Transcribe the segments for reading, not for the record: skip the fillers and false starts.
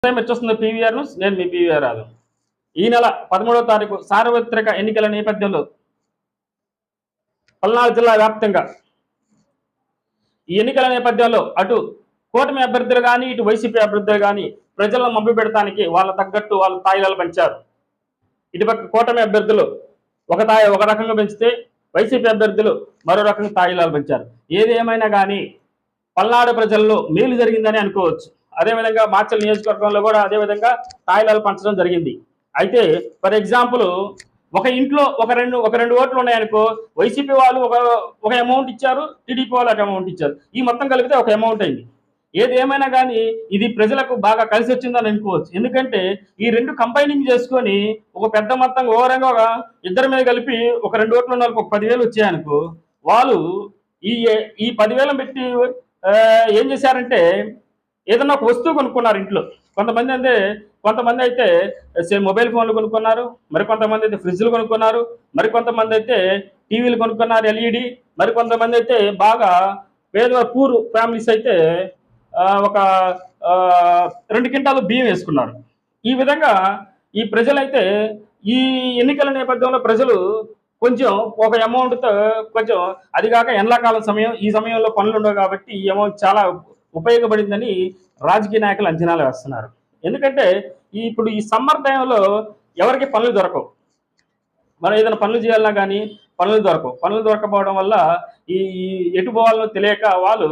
వచ్చేస్తుంది PVR news. నేను మీ PVR రాదు. ఈ నెల 13వ తారీఖు సార్వత్రిక ఎన్నికల నేపథ్యంలో పల్నాడు జిల్లా వ్యాప్తంగా ఈ ఎన్నికల నేపథ్యంలో అటు కూటమి అభ్యర్థులు కానీ ఇటు వైసీపీ అభ్యర్థులు కానీ ప్రజలను మభ్య పెడతానికి వాళ్ళ తగ్గట్టు వాళ్ళ తాయిలాలు పెంచారు. ఇటుపక్క కూటమి అభ్యర్థులు ఒక రకంగా పెంచితే వైసీపీ అభ్యర్థులు మరో రకంగా తాయిలాలు పెంచారు. ఏది ఏమైనా కానీ పల్నాడు ప్రజల్లో మేలు జరిగిందని అనుకోవచ్చు. అదేవిధంగా మాచల్ నియోజకవర్గంలో కూడా అదేవిధంగా తాయిలాలు పంచడం జరిగింది. అయితే ఫర్ ఎగ్జాంపుల్ ఒక ఇంట్లో ఒక రెండు ఓట్లు ఉన్నాయనుకో, వైసీపీ వాళ్ళు ఒక అమౌంట్ ఇచ్చారు, టీడీపీ వాళ్ళు ఒక అమౌంట్ ఇచ్చారు. ఈ మొత్తం కలిపితే ఒక అమౌంట్ అయింది. ఏది ఏమైనా కానీ ఇది ప్రజలకు బాగా కలిసి వచ్చిందని అనుకోవచ్చు. ఎందుకంటే ఈ రెండు కంబైనింగ్ చేసుకొని ఒక పెద్ద మొత్తంగా ఓవరంగా ఇద్దరి మీద కలిపి ఒక 2 ఓట్లు ఉన్న వాళ్ళకి ఒక 10,000 వచ్చాయనుకో, వాళ్ళు ఈ 10,000 పెట్టి ఏం చేశారంటే ఏదన్నా ఒక వస్తువు కొనుక్కున్నారు ఇంట్లో. కొంతమంది అయితే మొబైల్ ఫోన్లు కొనుక్కున్నారు, మరికొంతమంది అయితే ఫ్రిడ్జ్లు కొనుక్కున్నారు, మరికొంతమంది అయితే టీవీలు కొనుక్కున్నారు ఎల్ఈడి, మరికొంతమంది అయితే బాగా పూర్ ఫ్యామిలీస్ అయితే ఒక 2 క్వింటాలు బియ్యం వేసుకున్నారు. ఈ విధంగా ఈ ప్రజలైతే ఈ ఎన్నికల నేపథ్యంలో ప్రజలు కొంచెం ఒక అమౌంట్తో కొంచెం అది కాక ఎండాకాలం సమయం, ఈ సమయంలో పనులు ఉండవు కాబట్టి ఈ అమౌంట్ చాలా ఉపయోగపడిందని రాజకీయ నాయకులు అంచనాలు వేస్తున్నారు. ఎందుకంటే ఇప్పుడు ఈ సమ్మర్ టైంలో ఎవరికి పనులు దొరకవు. మనం ఏదైనా పనులు చేయాలన్నా కానీ పనులు దొరకవు. పనులు దొరకపోవడం వల్ల ఈ ఎటు పోవాలో తెలియక వాళ్ళు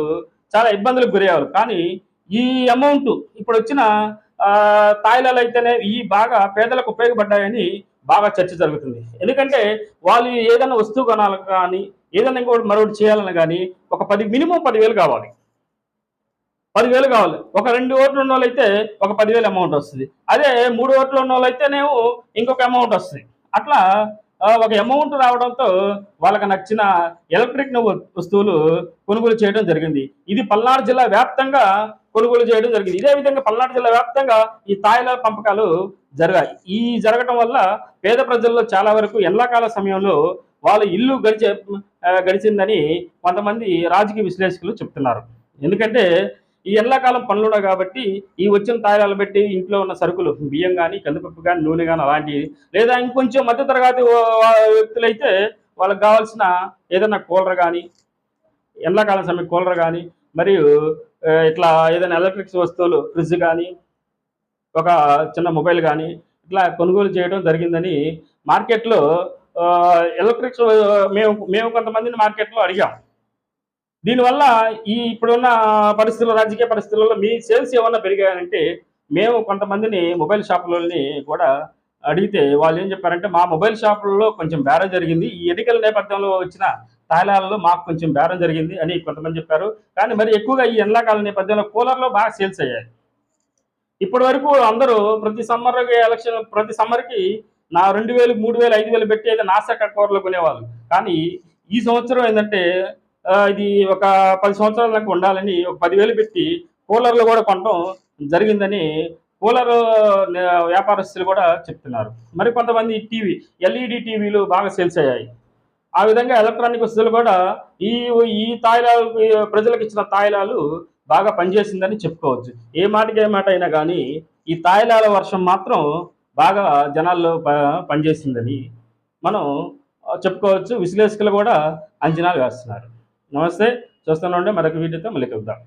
చాలా ఇబ్బందులకు గురయ్యేవారు. కానీ ఈ అమౌంట్ ఇప్పుడు వచ్చిన తాయిలాలు అయితేనే ఈ బాగా పేదలకు ఉపయోగపడ్డాయని బాగా చర్చ జరుగుతుంది. ఎందుకంటే వాళ్ళు ఏదైనా వస్తువు కొనాలి కానీ ఏదైనా ఇంకోటి మరొకటి చేయాలని కానీ మినిమం 10,000 కావాలి. 10,000 కావాలి. ఒక 2 ఓట్లు ఉన్న వాళ్ళైతే ఒక 10,000 అమౌంట్ వస్తుంది. అదే 3 ఓట్లు ఉన్న వాళ్ళైతేనేమో ఇంకొక అమౌంట్ వస్తుంది. అట్లా ఒక అమౌంట్ రావడంతో వాళ్ళకి నచ్చిన ఎలక్ట్రిక్ వస్తువులు కొనుగోలు చేయడం జరిగింది. ఇది పల్నాడు జిల్లా వ్యాప్తంగా కొనుగోలు చేయడం జరిగింది. ఇదే విధంగా పల్నాడు జిల్లా వ్యాప్తంగా ఈ తాయిలాల పంపకాలు జరిగాయి. ఈ జరగడం వల్ల పేద ప్రజల్లో చాలా వరకు ఎండాకాల సమయంలో వాళ్ళ ఇల్లు గడిచిందని కొంతమంది రాజకీయ విశ్లేషకులు చెప్తున్నారు. ఎందుకంటే ఈ ఎండాకాలం పనులున్నాయి కాబట్టి ఈ వచ్చిన తాయిలాలు పెట్టి ఇంట్లో ఉన్న సరుకులు బియ్యం కానీ కందిపప్పు కానీ నూనె కానీ అలాంటివి, లేదా ఇంకొంచెం మధ్యతరగతి వ్యక్తులైతే వాళ్ళకి కావాల్సిన ఏదైనా కూలర్ కానీ ఎండాకాలం సమయం కూలర్ కానీ మరియు ఇట్లా ఏదైనా ఎలక్ట్రిక్స్ వస్తువులు ఫ్రిడ్జ్ కానీ ఒక చిన్న మొబైల్ కానీ ఇట్లా కొనుగోలు చేయడం జరిగిందని మార్కెట్లో ఎలక్ట్రిక్స్ మేము కొంతమందిని మార్కెట్లో అడిగాం. దీనివల్ల ఇప్పుడున్న రాజకీయ పరిస్థితులలో మీ సేల్స్ ఏమన్నా పెరిగాయంటే మేము కొంతమందిని మొబైల్ షాపులని కూడా అడిగితే వాళ్ళు ఏం చెప్పారంటే మా మొబైల్ షాపులలో కొంచెం బేరం జరిగింది, ఈ ఎన్నికల నేపథ్యంలో వచ్చిన తాయిలాలలో మాకు కొంచెం బేరం జరిగింది అని కొంతమంది చెప్పారు. కానీ మరి ఎక్కువగా ఈ ఎండాకాల నేపథ్యంలో కూలర్లో బాగా సేల్స్ అయ్యాయి. ఇప్పటి వరకు అందరూ ప్రతి సమ్మర్కి 2,000, 3,000, 5,000 పెట్టి అయితే నాసక కూరలు కొనేవాళ్ళు. కానీ ఈ సంవత్సరం ఏంటంటే ఇది ఒక 10 సంవత్సరాల దాకా ఉండాలని ఒక 10,000 పెట్టి కూలర్లు కూడా కొనడం జరిగిందని కూలర్ వ్యాపారస్తులు కూడా చెప్తున్నారు. మరి కొంతమంది ఎల్ఈడి టీవీలు బాగా సేల్స్ అయ్యాయి. ఆ విధంగా ఎలక్ట్రానిక్ వస్తువులు కూడా ఈ తాయిలాలు ప్రజలకు ఇచ్చిన తాయిలాలు బాగా పనిచేసిందని చెప్పుకోవచ్చు. ఏ మాట అయినా కానీ ఈ తాయిలాల వర్షం మాత్రం బాగా జనాల్లో పనిచేసిందని మనం చెప్పుకోవచ్చు. విశ్లేషకులు కూడా అంచనాలు వేస్తున్నారు. నమస్తే, చూస్తూనే ఉండే మరొక వీడియోతో మళ్ళీ కలుద్దాం.